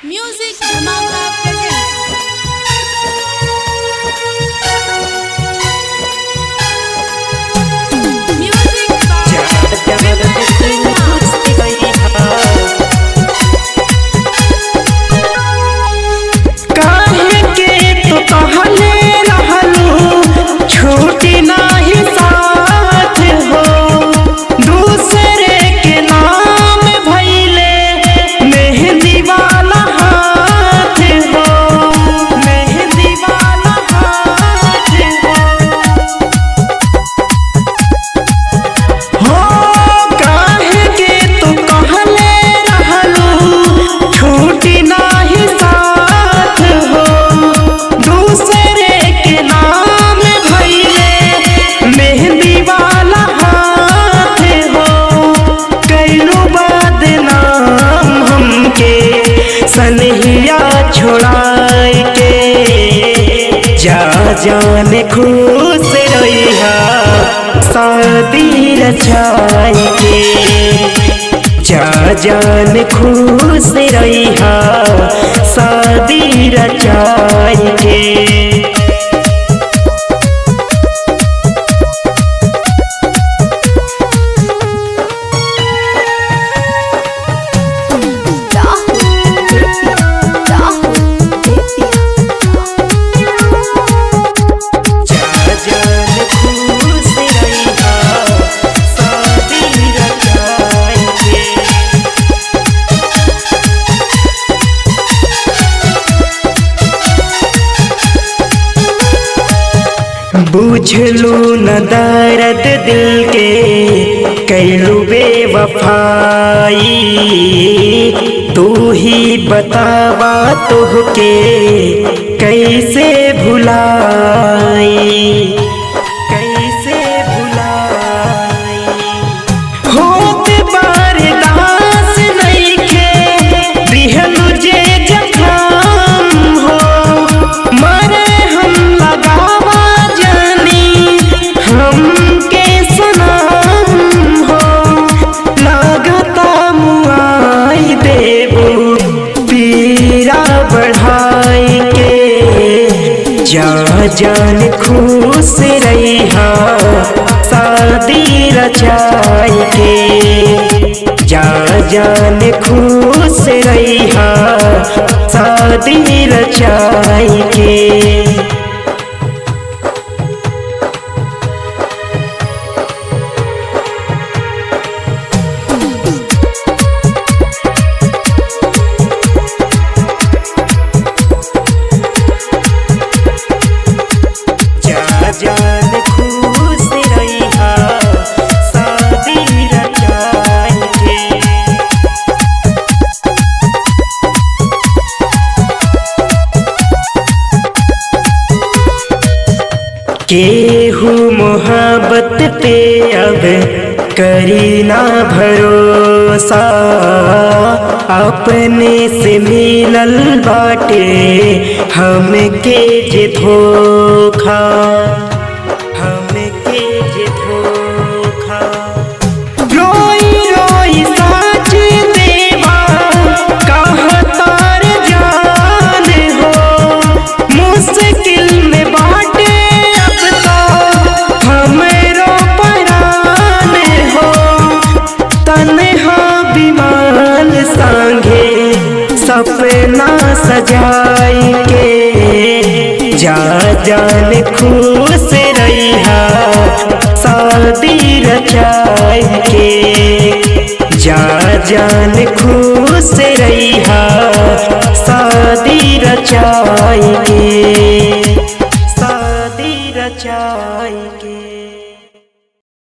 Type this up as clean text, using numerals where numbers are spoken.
Music Dhamaka presents music by काहे के तो कहले रहलू छूटी नाही साथ हो। दूसरे के नाम भइले मेहंदी वाला हाथ हो, मेहंदी वाला हाथ हो। काहे के तो कहले रहलू छूटी नाही साथ हो। दूसरे के नाम भइले मेहंदी वाला हाथ हो। कैलू बदनाम हमके सनहिया छोड़ाए के, जा जाने खुश रहिहा शादी रचाए के, जा जान खुश रहिहा शादी रचाए के। जा जान खुश रहिहा शादी रचाए के। बुझलू न दर्द दिल के, कैलू बेवफाई। तू ही बतावा तुहके कैसे भुलाई, कैसे भुलाई। होत बर्दाश्त नइखे दिहलू जे जख्म हो। मरे हम लगावा जानी हमके सनम हो। लागता मुआई देबू पीरा बढ़ाई के, जा जान खुश रहिहा शादी रचाए के, जा जान खुश रहिहा शादी रचाए के। जा जान खुश रहिहा शादी रचाए के। केहू मोहब्बत पे अब करी ना भरोसा। अपने से मिलल बाटे हमके जे धोखा, हमके जे धोखा। रोई रोई साँच देवा कहतार जान हो। मुश्किल में बाटे अब तो हमरो परान हो। तन्हा विमान संगे सपना सजाई के, जा जान खुश रहिहा शादी रचाए के, जा जान खुश रहिहा शादी रचाए के।